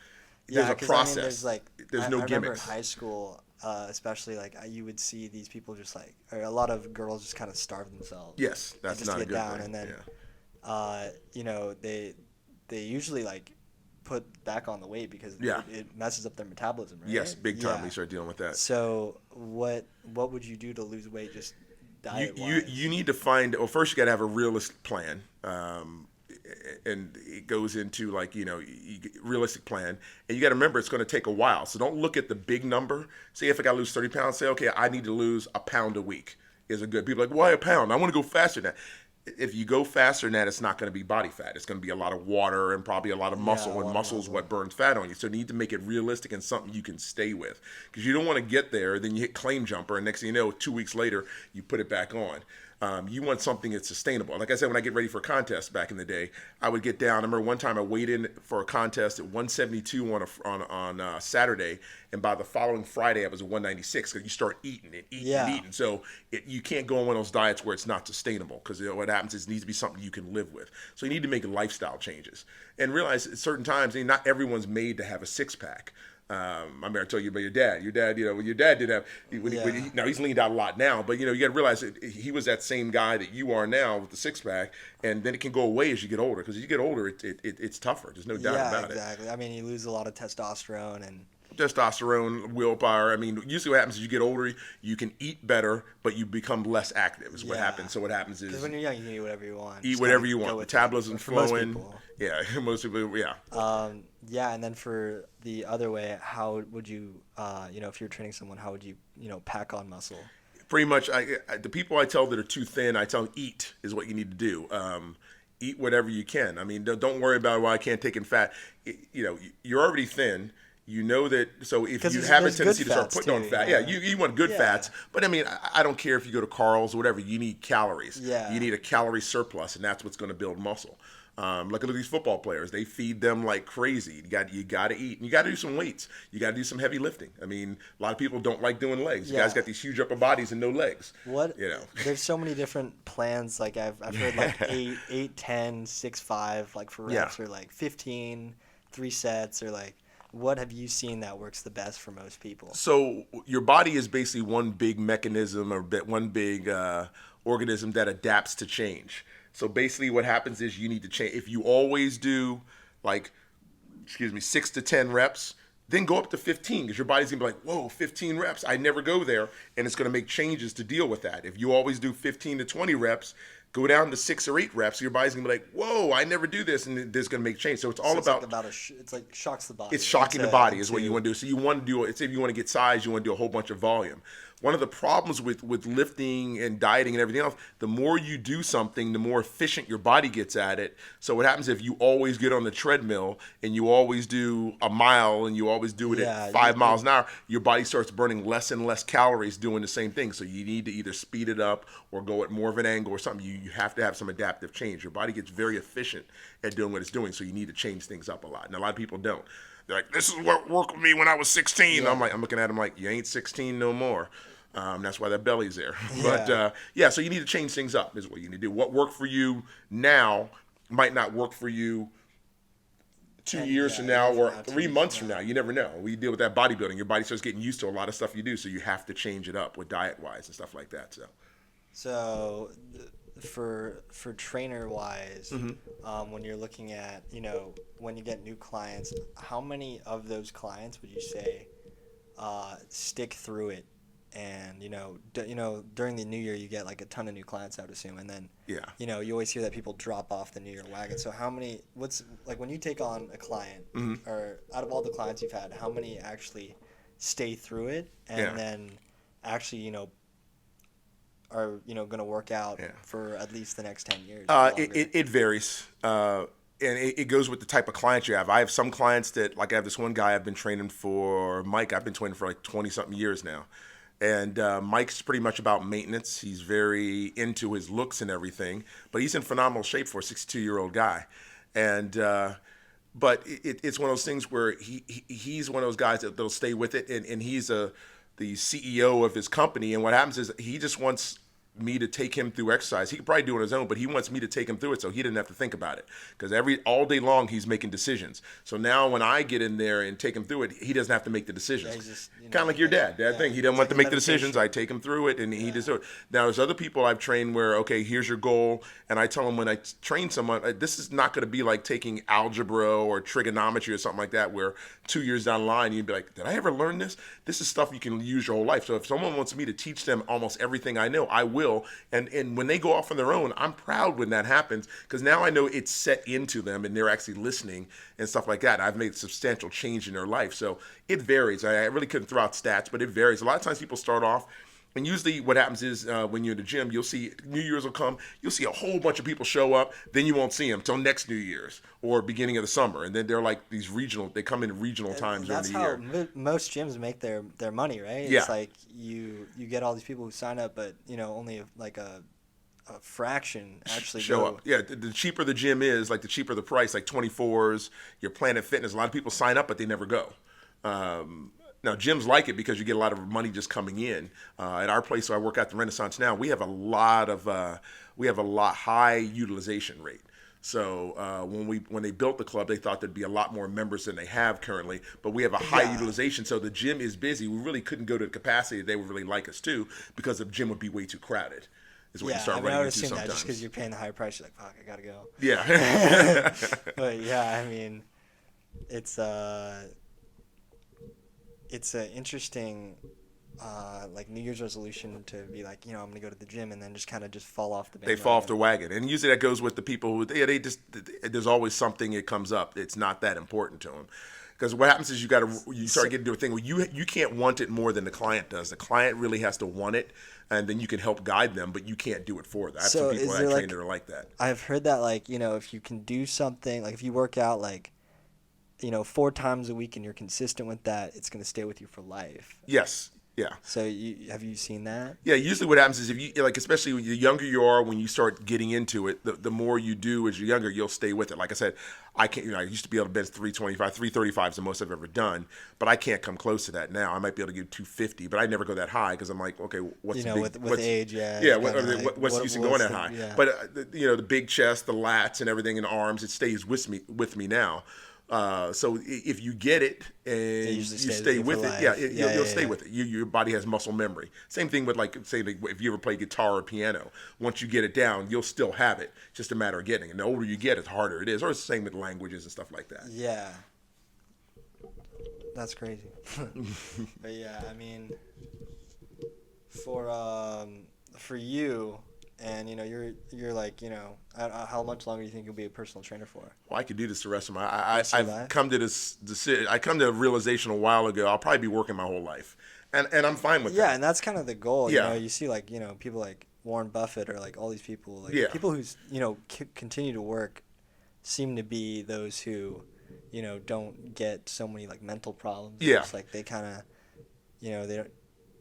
There's a process. I there's no I remember gimmicks. in high school, especially you would see these people just or a lot of girls just kind of starve themselves. Yes, that's just not to a get good down, thing. and then they usually put back on the weight because it messes up their metabolism, right? Yes, big time. We start dealing with that. So what would you do to lose weight, just diet-wise? You need to find. Well, first you got to have a realistic plan. And it goes into realistic plan, and you got to remember it's going to take a while. So don't look at the big number. Say if I got to lose 30 pounds, say okay, I need to lose a pound a week. Is a good. People are like, why a pound? I want to go faster than that. If you go faster than that, it's not going to be body fat. It's going to be a lot of water and probably a lot of muscle, and muscle is what burns fat on you. So you need to make it realistic and something you can stay with, because you don't want to get there, then you hit claim jumper, and next thing you know, 2 weeks later, you put it back on. You want something that's sustainable. Like I said, when I get ready for a contest back in the day, I would get down. I remember one time I weighed in for a contest at 172 on Saturday, and by the following Friday I was at 196, because you start eating and eating. So you can't go on one of those diets where it's not sustainable, because what happens is it needs to be something you can live with. So you need to make lifestyle changes and realize at certain times, not everyone's made to have a six-pack. I remember I told you about your dad. Your dad, when your dad did have, now he's leaned out a lot now, but you got to realize that he was that same guy that you are now with the 6-pack, and then it can go away as you get older, because as you get older, it's tougher. There's no doubt about it. Yeah, exactly. I mean, you lose a lot of testosterone and willpower. I mean, usually what happens is you get older, you can eat better, but you become less active is what happens. So what happens is, because when you're young, you can eat whatever you want. Eat whatever you want. Metabolism flowing. Most people. Yeah, most people. Yeah. And then for the other way, how would you, if you're training someone, how would you, pack on muscle? Pretty much, the people I tell that are too thin, I tell them eat is what you need to do. Eat whatever you can. I mean, don't worry about why I can't take in fat. You're already thin. You know that, so if you have a tendency to start putting on fat, you want good fats. But I mean, I don't care if you go to Carl's or whatever, you need calories. Yeah. You need a calorie surplus, and that's what's going to build muscle. Look at these football players. They feed them like crazy. You got to eat. And you got to do some weights. You got to do some heavy lifting. I mean, a lot of people don't like doing legs. You guys got these huge upper bodies and no legs. There's so many different plans. Like I've heard like 8, 10, 6, 5, like for reps, or like 15, 3 sets, or like, what have you seen that works the best for most people? So your body is basically one big mechanism, or one big organism that adapts to change. So basically what happens is you need to change. If you always do 6 to 10 reps, then go up to 15 because your body's gonna be like, whoa, 15 reps. I never go there. And it's gonna make changes to deal with that. If you always do 15 to 20 reps, go down to 6 or 8 reps. Your body's gonna be like, whoa, I never do this. And there's gonna make change. So it's all about, it's like shocks the body. it's shocking the body is what you want to do. So you want to do, it's if you want to get size, you want to do a whole bunch of volume. One of the problems with lifting and dieting and everything else, the more you do something, the more efficient your body gets at it. So what happens if you always get on the treadmill and you always do a mile and you always do it at 5 miles an hour, your body starts burning less and less calories doing the same thing. So you need to either speed it up or go at more of an angle or something. You have to have some adaptive change. Your body gets very efficient at doing what it's doing, so you need to change things up a lot. And a lot of people don't. They're like, this is what worked with me when I was 16. Yeah. I'm looking at them like, you ain't 16 no more. That's why that belly's there. But so you need to change things up is what you need to do. What worked for you now might not work for you 2 years from now or 3 months from now. You never know. We deal with that bodybuilding. Your body starts getting used to a lot of stuff you do, so you have to change it up with diet-wise and stuff like that. So for trainer-wise, when you're looking at, when you get new clients, how many of those clients would you say stick through it? And during the new year you get like a ton of new clients, I would assume, and then you always hear that people drop off the new year wagon. So what's like when you take on a client, or out of all the clients you've had, how many actually stay through it and then actually are going to work out for at least the next 10 years? It varies. And it goes with the type of clients you have. I have some clients that, like I have this one guy I've been training for, Mike. I've been training for like 20-something years now. And Mike's pretty much about maintenance. He's very into his looks and everything, but he's in phenomenal shape for a 62-year-old guy. And but it's one of those things where he's one of those guys that'll stay with it, and he's the CEO of his company. And what happens is he just wants me to take him through exercise. He could probably do it on his own, but he wants me to take him through it so he didn't have to think about it. Because all day long he's making decisions. So now when I get in there and take him through it, he doesn't have to make the decisions. Kind of like your dad. Thing. He doesn't want to make the decisions. I take him through it and he just do it. Now there's other people I've trained where, okay, here's your goal. And I tell them when I train someone, this is not going to be like taking algebra or trigonometry or something like that where 2 years down the line you'd be like, did I ever learn this? This is stuff you can use your whole life. So if someone wants me to teach them almost everything I know, I will. And when they go off on their own, I'm proud when that happens because now I know it's set into them and they're actually listening and stuff like that. I've made substantial change in their life. So it varies. I really couldn't throw out stats, but it varies. A lot of times people start off, and usually what happens is when you're in the gym, you'll see New Year's will come, you'll see a whole bunch of people show up, then you won't see them till next New Year's or beginning of the summer. And then they're like these they come in regional times during the year. That's how most gyms make their money, right? Yeah. It's like you get all these people who sign up, but only like a fraction actually show up. Yeah, the cheaper the gym is, like the cheaper the price, like 24s, your Planet Fitness, a lot of people sign up, but they never go. Now, gyms like it because you get a lot of money just coming in. At our place, so I work at the Renaissance now, we have a high utilization rate. So when they built the club, they thought there'd be a lot more members than they have currently, but we have a high utilization. So the gym is busy. We really couldn't go to the capacity they would really like us to because the gym would be way too crowded. Is what you start running into sometimes. That just because you're paying the high price, you're like, fuck, I gotta go. Yeah. But yeah, I mean, it's an interesting like New Year's resolution to be like, I'm gonna go to the gym and then just kind of just fall off the bandwagon. They fall off the wagon, and usually that goes with the people who they just there's always something that comes up. It's not that important to them. Because what happens is you start getting to a thing where you can't want it more than the client does. The client really has to want it, and then you can help guide them, but you can't do it for them. I have some people that I train that are like that. I've heard that if you can do something, like if you work out 4 times a week and you're consistent with that, it's going to stay with you for life. Yes. Yeah. So have you seen that? Yeah. Usually what happens is if you especially when the younger you are, when you start getting into it, the more you do as you're younger, you'll stay with it. Like I said, I can't. I used to be able to bench 325, 335 is the most I've ever done, but I can't come close to that now. I might be able to get 250, but I never go that high because I'm like, okay, what's the big, with age, what's the use in going that high? Yeah. But the big chest, the lats, and everything in the arms, it stays with me now. So if you get it and you stay with it, you'll stay with it. Your body has muscle memory. Same thing with if you ever play guitar or piano. Once you get it down, you'll still have it. It's just a matter of getting it. And the older you get, the harder it is. Or it's the same with languages and stuff like that. Yeah. That's crazy. But yeah, I mean, for you, and you're like, how much longer do you think you'll be a personal trainer for? Well, I could do this the rest of my. Rest of your I've life? come to this decision. I come to a realization a while ago. I'll probably be working my whole life, and I'm fine with Yeah, that. and that's kind of the goal. Yeah, You see, like, people like Warren Buffett or like all these people, like yeah, people who's continue to work, seem to be those who, don't get so many like mental problems. yeah, It's like they kind of,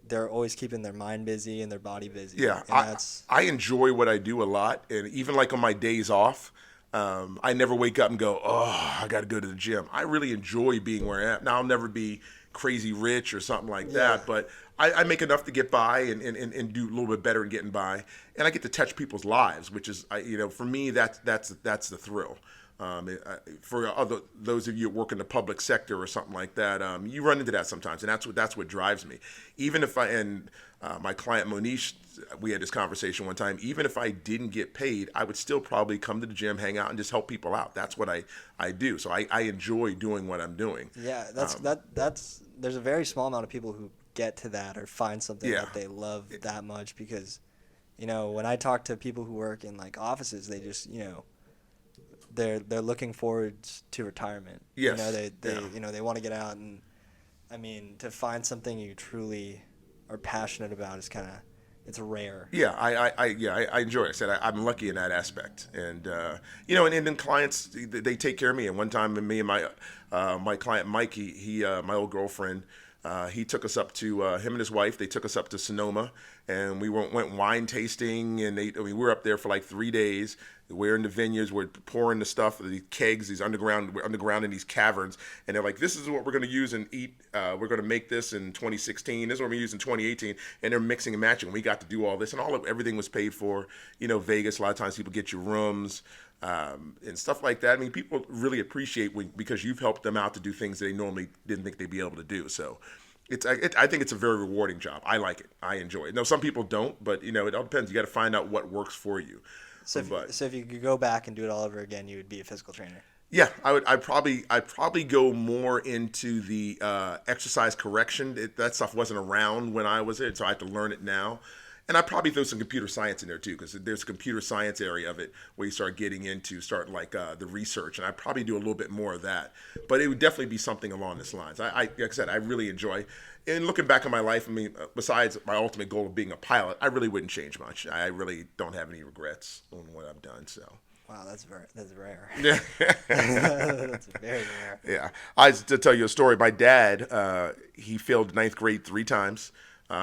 they're always keeping their mind busy and their body busy. yeah. And that's I enjoy what I do a lot, and even like on my days off, I never wake up and go, oh, I got to go to the gym. I really enjoy being where I am. Now I'll never be crazy rich or something like yeah, that, but I make enough to get by and do a little bit better in getting by, and I get to touch people's lives, which is, for me, that's the thrill. For those of you who work in the public sector or something like that, you run into that sometimes, and that's what drives me. Even if my client Monish, we had this conversation one time. Even if I didn't get paid, I would still probably come to the gym, hang out, and just help people out. That's what I do. So I enjoy doing what I'm doing. yeah. That's there's a very small amount of people who get to that or find something Yeah, that they love that much because, when I talk to people who work in like offices, they just they're looking forward to retirement. yes, They yeah. they want to get out, and I mean, to find something you truly are passionate about is kind of, it's rare. Yeah, I enjoy it. I said I'm lucky in that aspect, and and then clients, they take care of me. And one time, me and my client Mike, he my old girlfriend, he took us up to him and his wife. They took us up to Sonoma, and we went wine tasting, and we were up there for like 3 days. We're in the vineyards. We're pouring the stuff, these kegs, these underground. We're underground in these caverns, and they're like, "This is what we're going to use and eat. We're going to make this in 2016. This is what we're going to use in 2018." And they're mixing and matching. We got to do all this, and everything was paid for. Vegas. A lot of times, people get you rooms and stuff like that. I mean, people really appreciate because you've helped them out to do things they normally didn't think they'd be able to do. So. I think it's a very rewarding job. I like it. I enjoy it. Now, some people don't, but it all depends. You got to find out what works for you. So if you could go back and do it all over again, you would be a physical trainer. Yeah, I would. I'd probably go more into the exercise correction. That stuff wasn't around when I was it, so I have to learn it now. And I probably throw some computer science in there too, because there's a computer science area of it where you start getting into like the research, and I probably do a little bit more of that. But it would definitely be something along this lines. Like I said, I really enjoy. And looking back on my life, I mean, besides my ultimate goal of being a pilot, I really wouldn't change much. I really don't have any regrets on what I've done. So. Wow, that's rare. Yeah. That's very rare. Yeah. To tell you a story, my dad, he failed ninth grade 3 times.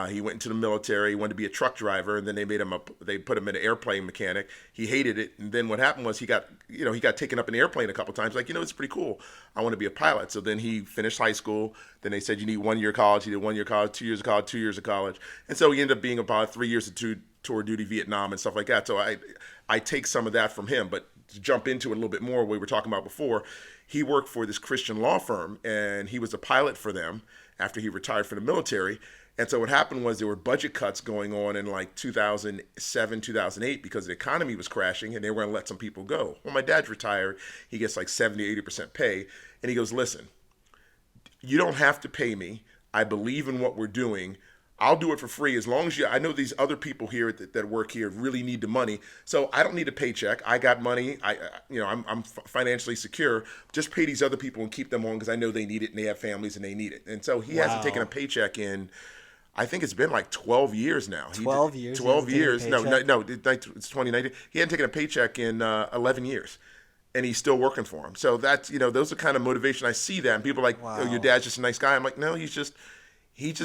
He went into the military. He wanted to be a truck driver, and then they put him in an airplane mechanic. He hated it, and then what happened was he got taken up in an airplane a couple times. Like, it's pretty cool. I want to be a pilot. So then he finished high school. Then they said you need 1 year of college. He did 1 year of college, 2 years of college, 2 years of college, and so he ended up being about 3 years of tour duty Vietnam and stuff like that. So I take some of that from him, but to jump into it a little bit more, we were talking about before, he worked for this Christian law firm, and he was a pilot for them after he retired from the military. And so what happened was there were budget cuts going on in like 2007, 2008 because the economy was crashing and they were going to let some people go. Well, my dad's retired. He gets like 70, 80% pay. And he goes, listen, you don't have to pay me. I believe in what we're doing. I'll do it for free as long as I know these other people here that work here really need the money. So I don't need a paycheck. I got money. I'm financially secure. Just pay these other people and keep them on because I know they need it and they have families and they need it. And so he hasn't taken a paycheck in, I think it's been like 12 years now. 12 years? 12 years. No, it's 2019. He hadn't taken a paycheck in 11 years. And he's still working for him. So that's, those are kind of motivation. I see that. And people are like, Wow. oh, your dad's just a nice guy. I'm like, no, he's just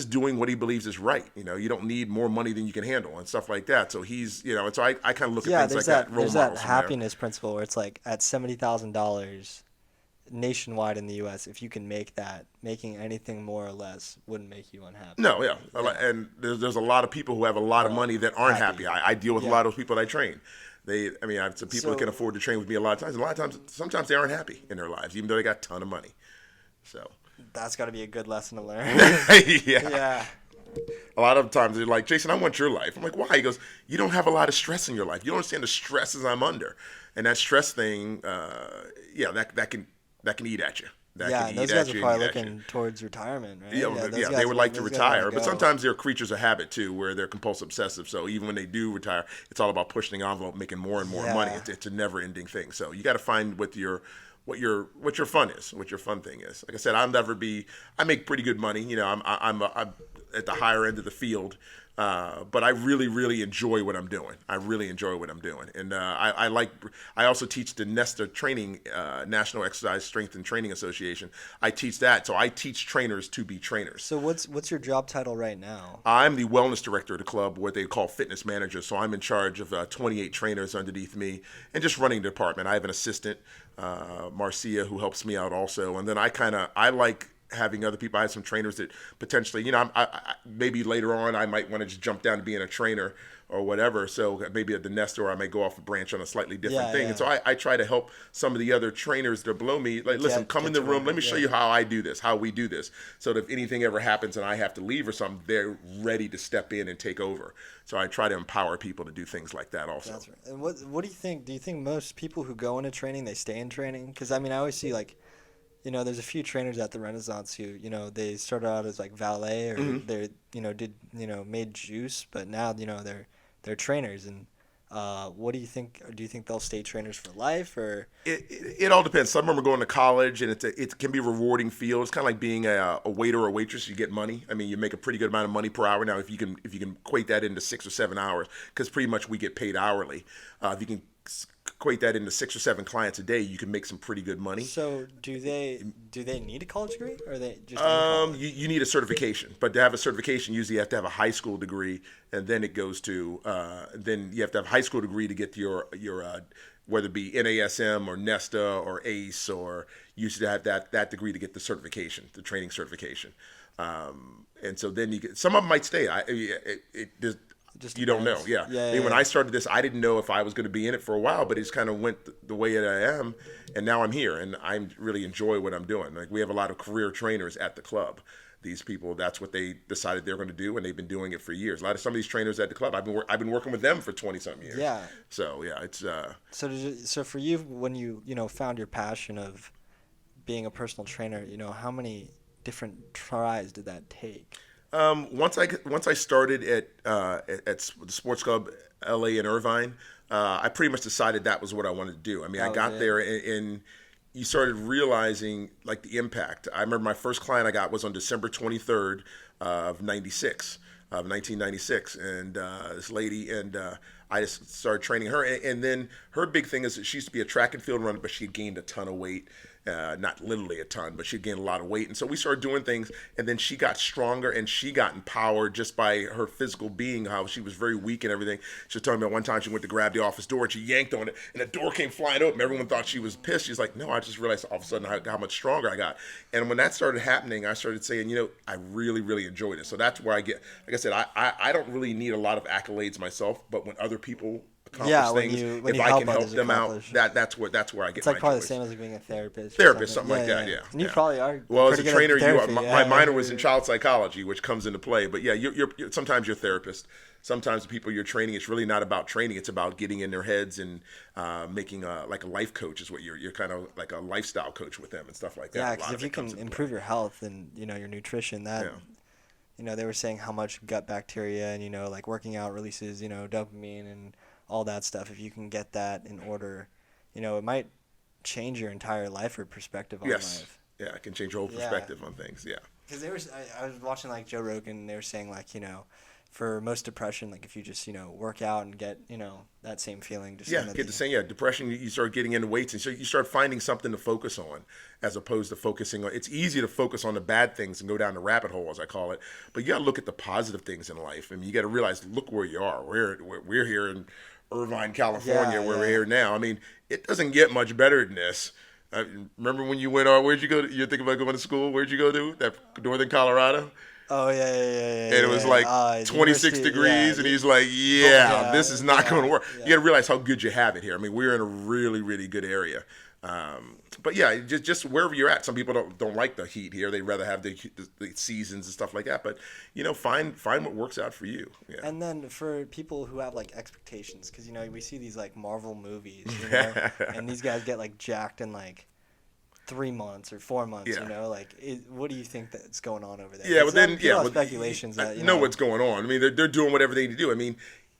doing what he believes is right. You don't need more money than you can handle and stuff like that. So he's, and so I kind of look at things like that. There's that happiness principle where it's like at $70,000 nationwide in the U.S., if you can make that, making anything more or less wouldn't make you unhappy. No, yeah. And there's a lot of people who have a lot of money that aren't happy. I deal with a lot of those people that I train. I have some people that can afford to train with me a lot of times. And a lot of times, sometimes they aren't happy in their lives, even though they got a ton of money. So that's got to be a good lesson to learn. Yeah. A lot of times they're like, Jason, I want your life. I'm like, why? He goes, you don't have a lot of stress in your life. You don't understand the stresses I'm under. And that stress thing, that can eat at you. that Yeah, can and eat those at guys are you and probably eat at you. looking towards retirement, right? Yeah, Yeah, yeah, they would like to those guys wanna retire, but go. sometimes they're creatures of habit too, where they're compulsive obsessive. So even when they do retire, it's all about pushing the envelope, making more and more money. Yeah. It's a never-ending thing. So you got to find what your fun is, what your fun thing is. Like I said, I make pretty good money. You know, I'm at the higher end of the field. But I really, really enjoy what I'm doing. I really enjoy what I'm doing, and I also teach the NESTA training, National Exercise Strength and Training Association. I teach that, so I teach trainers to be trainers. So what's your job title right now? I'm the wellness director of the club, what they call fitness manager. So I'm in charge of 28 trainers underneath me, and just running the department. I have an assistant, Marcia, who helps me out also, and then I like having other people. I have some trainers that potentially, maybe later on I might want to just jump down to being a trainer or whatever. So maybe at the Nest, or I may go off a branch on a slightly different thing. Yeah. And so I try to help some of the other trainers that are below me. Like, listen, come in the room. Let me show you how I do this, how we do this. So that if anything ever happens and I have to leave or something, they're ready to step in and take over. So I try to empower people to do things like that also. That's right. And what do you think? Do you think most people who go into training, they stay in training? Because I mean, I always see like, there's a few trainers at the Renaissance who, they started out as like valet, or they, made juice, but now, they're trainers. And what do you think? Do you think they'll stay trainers for life, or? It all depends. Some of them are going to college, and it can be a rewarding field. It's kind of like being a waiter or a waitress. You get money. I mean, you make a pretty good amount of money per hour. Now, if you can equate that into 6 or 7 hours, because pretty much we get paid hourly. If you can equate that into 6 or 7 clients a day, you can make some pretty good money. So do they need a college degree, or are they just you need a certification, but to have a certification, usually you have to have a high school degree, and then it goes to then you have to have a high school degree to get to your whether it be NASM or NESTA or ACE, or you used to have that degree to get the certification, the training certification. And so then some of them might stay. You don't know. Yeah. I mean, when I started this, I didn't know if I was going to be in it for a while, but it just kind of went the way that I am. And now I'm here, and I really enjoy what I'm doing. Like, we have a lot of career trainers at the club. These people, that's what they decided they're going to do, and they've been doing it for years. Some of these trainers at the club, I've been working with them for 20-something years. Yeah. So yeah, it's. So for you, when you found your passion of being a personal trainer, how many different tries did that take? Once I started at the sports club LA in Irvine, I pretty much decided that was what I wanted to do. I mean, I got there and you started realizing like the impact. I remember my first client I got was on December 23rd of 1996, and this lady, and I just started training her. And then her big thing is that she used to be a track and field runner, but she had gained a ton of weight. Not literally a ton, but she gained a lot of weight. And so we started doing things, and then she got stronger, and she got empowered just by her physical being, how she was very weak and everything. She was telling me about one time she went to grab the office door, and she yanked on it, and the door came flying open. Everyone thought she was pissed. She's like, no, I just realized all of a sudden how much stronger I got. And when that started happening, I started saying, I really, really enjoy this. So that's where I get, like I said, I don't really need a lot of accolades myself, but when other people accomplish things, if I can help them out, that's where I get. It's like my probably joys. the same as like being a therapist. Something like that. Yeah. And you probably are. Well, as a trainer, therapy, my minor was in child psychology, which comes into play. But yeah, you're sometimes you're a therapist. Sometimes the people you're training, it's really not about training. It's about getting in their heads and making like a life coach is what you're kind of like a lifestyle coach with them and stuff like that. Yeah, because if you can improve your health and your nutrition, that. They were saying how much gut bacteria and like working out releases dopamine and all that stuff. If you can get that in order, it might change your entire life or perspective on life. Yeah, it can change your whole perspective on things. Yeah. Because I was watching like Joe Rogan, and they were saying like for most depression, like if you just work out and get that same feeling. Just get the same. Yeah, depression. You start getting into weights, and so you start finding something to focus on, as opposed to focusing on. It's easy to focus on the bad things and go down the rabbit hole, as I call it. But you got to look at the positive things in life. I mean, you got to realize, look where you are. We're here in Irvine, California, where we're here now. I mean, it doesn't get much better than this. Remember when you went? Where'd you go? You're thinking about going to school. Where'd you go to? That Northern Colorado. Oh, yeah. And it was like 26 degrees, and he's like, this is not going to work. You got to realize how good you have it here. I mean, we're in a really, really good area. But yeah, just wherever you're at. Some people don't like the heat here. They'd rather have the seasons and stuff like that. But, find what works out for you. Yeah. And then for people who have like expectations, because, we see these like Marvel movies, and these guys get like jacked and like, 3 months or 4 months, Yeah. like, what do you think that's going on over there? Yeah, 'Cause but then people have well, speculations I that, know what's going on. I mean, they're doing whatever they need to do. I mean,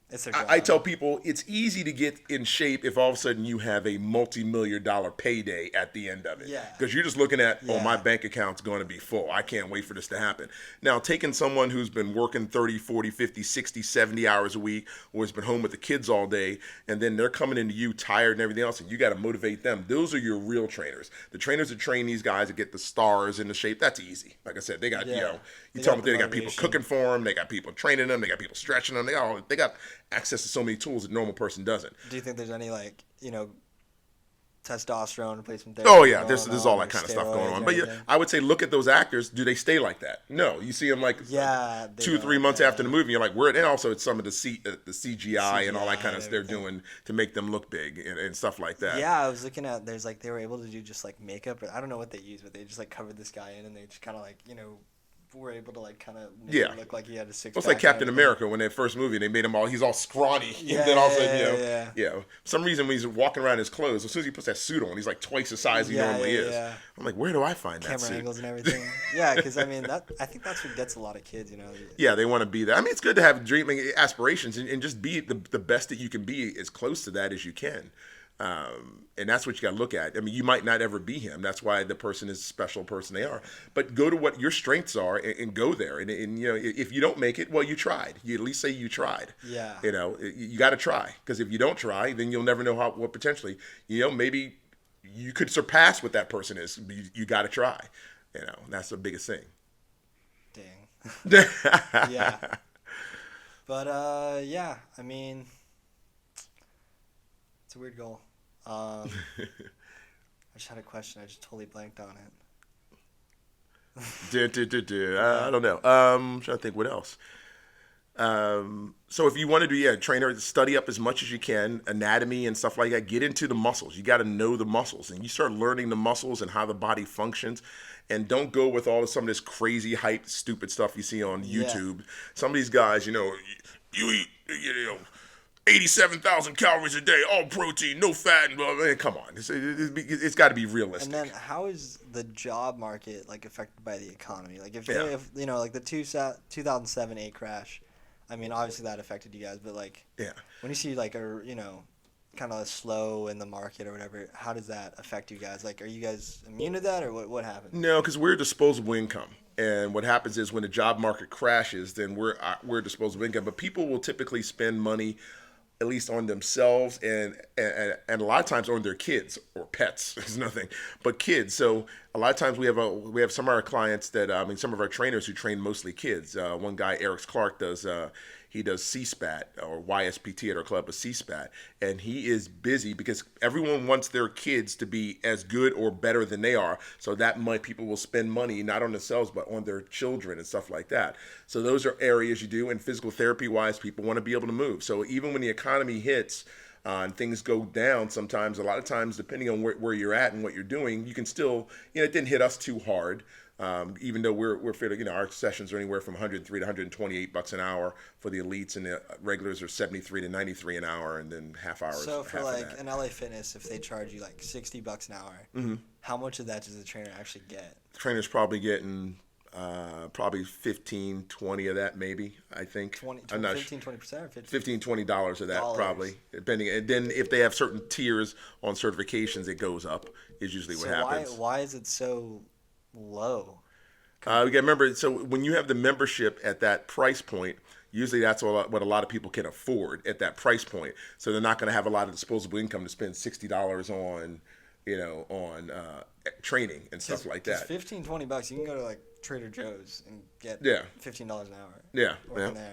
it's their I job. tell people it's easy to get in shape if all of a sudden you have a multi-million dollar payday at the end of it. Yeah. Because you're just looking at, oh, my Yeah. bank account's going to be full. I can't wait for this to happen. Now, taking someone who's been working 30, 40, 50, 60, 70 hours a week, or has been home with the kids all day, and then they're coming into you tired and everything else, and you got to motivate them. Those are your real trainers. The trainers that train these guys to get the stars into shape, that's easy. Like I said, they got, Yeah. you They tell got them the they got people motivation. cooking for them, they got people training them, they got people stretching them, they got access to so many tools that a normal person doesn't. Do you think there's any, like, testosterone replacement therapy? Oh yeah, going there's all on, that or kind of stuff going steroids on. or But yeah, anything? I would say look at those actors. Do they stay like that? No, you see them like Yeah, they 2-3 don't, months yeah. after the movie. You're like, where? And also it's some of the CGI and all that CGI kind of and stuff they're everything. doing to make them look big and stuff like that. Yeah, I was looking at, there's like, they were able to do just like makeup, or I don't know what they used, but they just like covered this guy in, and they just kind of like, were able to like kind of make Yeah. it look like he had a six. Well, it's like Captain America when they first movie, they made him he's all scrawny. Yeah, and then all of a sudden, yeah. for some reason when he's walking around in his clothes, as soon as he puts that suit on, he's like twice the size he normally is. Yeah. I'm like, where do I find that Camera suit? angles and everything. Yeah, because I mean, I think that's what gets a lot of kids, Yeah, they want to be that. I mean, it's good to have dreaming aspirations and just be the best that you can be as close to that as you can. And that's what you got to look at. I mean, you might not ever be him. That's why the person is a special person they are. But go to what your strengths are and go there. And if you don't make it, well, you tried. You at least say you tried. Yeah. You got to try, because if you don't try, then you'll never know what potentially. Maybe you could surpass what that person is. You got to try. That's the biggest thing. Dang. Yeah. But yeah, I mean, it's a weird goal. I just had a question. I just totally blanked on it. I don't know. I'm trying to think what else. So if you want to do, trainer, study up as much as you can, anatomy and stuff like that. Get into the muscles. You got to know the muscles, and you start learning the muscles and how the body functions. And don't go with some of this crazy hype, stupid stuff you see on YouTube. Some of these guys, you eat, 87,000 calories a day, all protein, no fat. And blah, blah. Come on, it's got to be realistic. And then, how is the job market like affected by the economy? Like, if like the 2007-8 crash, I mean, obviously that affected you guys, but like, when you see like kind of slow in the market or whatever, how does that affect you guys? Like, are you guys immune to that, or what happens? No, because we're disposable income. And what happens is when the job market crashes, then we're disposable income. But people will typically spend money at least on themselves and a lot of times on their kids or pets. There's nothing but kids. So a lot of times we have some of our clients some of our trainers who train mostly kids. One guy, Eric Clark, does CSPAT or YSPT at our club, a CSPAT, and he is busy because everyone wants their kids to be as good or better than they are. So people will spend money not on themselves but on their children and stuff like that. So those are areas you do. And physical therapy wise, people want to be able to move. So even when the economy hits and things go down, a lot of times, depending on where you're at and what you're doing, you can still, it didn't hit us too hard. Even though we're fit, our sessions are anywhere from $103 to $128 an hour for the elites, and the regulars are $73 to $93 an hour, and then half hours. So for half like an LA Fitness, if they charge you like $60 an hour, how much of that does the trainer actually get? The trainer's probably getting probably 15, 20 of that, maybe. I think 15, 20% or 15, $20 of that, Dollars. probably, depending. And then if they have certain tiers on certifications, it goes up. Is usually what happens. Why is it so low? We got to remember, so when you have the membership at that price point, usually that's what a lot of people can afford at that price point. So they're not going to have a lot of disposable income to spend $60 on, training and stuff like that. $15-20, you can go to like Trader Joe's and get $15 an hour. Yeah,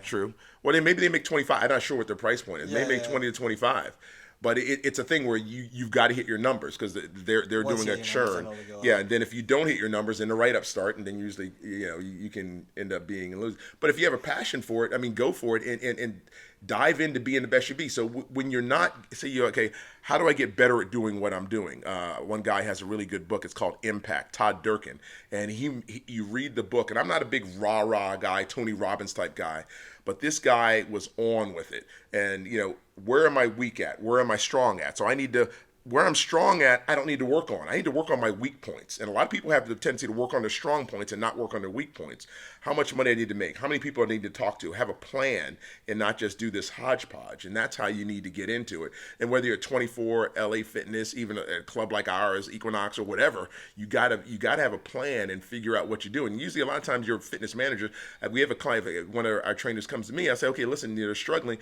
true. Well, maybe they make 25. I'm not sure what their price point is. They make 20 to 25. But it's a thing where you've got to hit your numbers because they're doing a churn. Yeah, and then if you don't hit your numbers, then the write-ups start, and then usually you can end up being and lose. But if you have a passion for it, I mean, go for it and dive into being the best you be. So when you're not, okay, how do I get better at doing what I'm doing? One guy has a really good book. It's called Impact, Todd Durkin, and you read the book, and I'm not a big rah-rah guy, Tony Robbins type guy, but this guy was on with it. And, where am I weak at? Where am I strong at? So I need to where I'm strong at, I don't need to work on. I need to work on my weak points. And a lot of people have the tendency to work on their strong points and not work on their weak points. How much money I need to make, how many people I need to talk to, have a plan, and not just do this hodgepodge. And that's how you need to get into it. And whether you're at 24, LA Fitness, even a club like ours, Equinox, or whatever, you gotta have a plan and figure out what you're doing. Usually, a lot of times, your fitness manager. We have a client. One of our trainers comes to me. I say, okay, listen, you're struggling.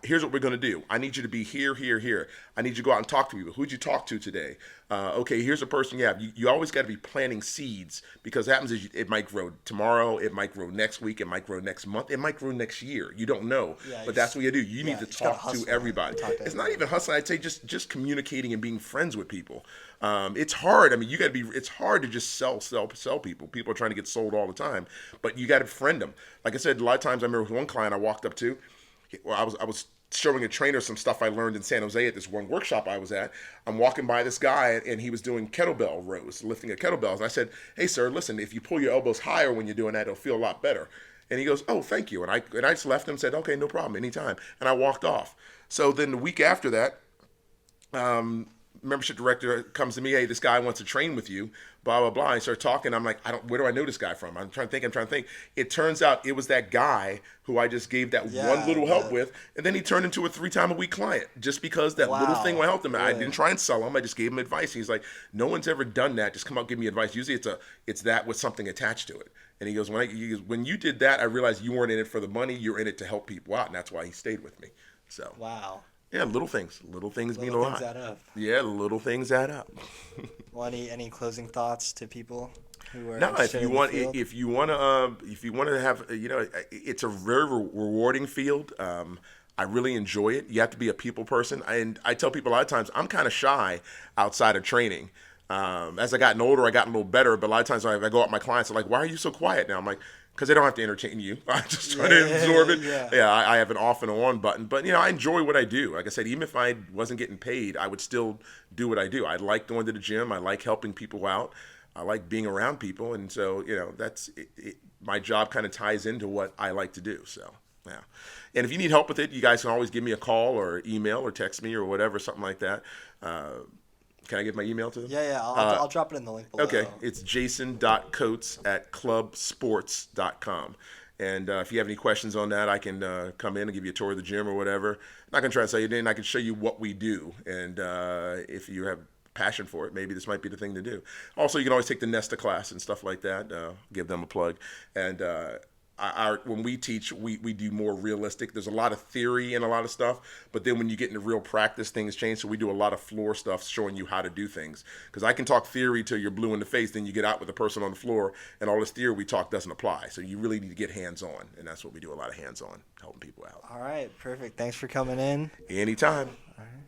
Here's what we're going to do. I need you to be here, here, here. I need you to go out and talk to people. Who'd you talk to today? Okay, here's a person you have. You always got to be planting seeds, because what happens is it might grow tomorrow, it might grow next week, it might grow next month, it might grow next year. You don't know. Yeah, but that's what you do. You need to talk to everybody. It's not everybody. even hustling. I'd say just communicating and being friends with people. It's hard. I mean, you got to be. It's hard to just sell people. People are trying to get sold all the time, but you got to befriend them. Like I said, a lot of times I remember with one client I walked up to. Well, I was showing a trainer some stuff I learned in San Jose at this one workshop I was at. I'm walking by this guy, and he was doing kettlebell rows, lifting a kettlebells. And I said, "Hey, sir, listen, if you pull your elbows higher when you're doing that, it'll feel a lot better." And he goes, "Oh, thank you." And I just left him and said, "Okay, no problem, anytime." And I walked off. So then the week after that, membership director comes to me, "Hey, this guy wants to train with you, blah, blah, blah." And I start talking. I'm like, where do I know this guy from? I'm trying to think. It turns out it was that guy who I just gave that one little help with. And then he turned into a 3-time-a-week client just because that little thing will help him. Really? I didn't try and sell him. I just gave him advice. He's like, "No one's ever done that. Just come out, give me advice." Usually it's that with something attached to it. And he goes, when you did that, I realized you weren't in it for the money. You're in it to help people out. And that's why he stayed with me. So. Wow. Yeah, little things. Little things mean a Little lot. things add up. Yeah, little things add up. Well, any closing thoughts to people who are No, interested in the field? if you want to have, it's a very rewarding field. I really enjoy it. You have to be a people person, and I tell people a lot of times I'm kind of shy outside of training. As I gotten older, I got a little better, but a lot of times when I go out, my clients are like, "Why are you so quiet now?" I'm like, "Because they don't have to entertain you. I just try to absorb it." Yeah. I have an off and on button, but I enjoy what I do. Like I said, even if I wasn't getting paid, I would still do what I do. I like going to the gym. I like helping people out. I like being around people, and so that's it. My job kind of ties into what I like to do. So yeah, and if you need help with it, you guys can always give me a call or email or text me or whatever, something like that. Can I give my email to them? Yeah. I'll drop it in the link below. Okay, it's jason.coates@clubsports.com. And if you have any questions on that, I can come in and give you a tour of the gym or whatever. I'm not going to try to sell you anything. I can show you what we do. And if you have passion for it, maybe this might be the thing to do. Also, you can always take the Nesta class and stuff like that. Give them a plug. And when we teach, we do more realistic. There's a lot of theory and a lot of stuff, but then when you get into real practice, things change. So we do a lot of floor stuff showing you how to do things. Because I can talk theory till you're blue in the face, then you get out with a person on the floor, and all this theory we talk doesn't apply. So you really need to get hands-on, and that's what we do, a lot of hands-on, helping people out. All right, perfect. Thanks for coming in. Anytime. All right.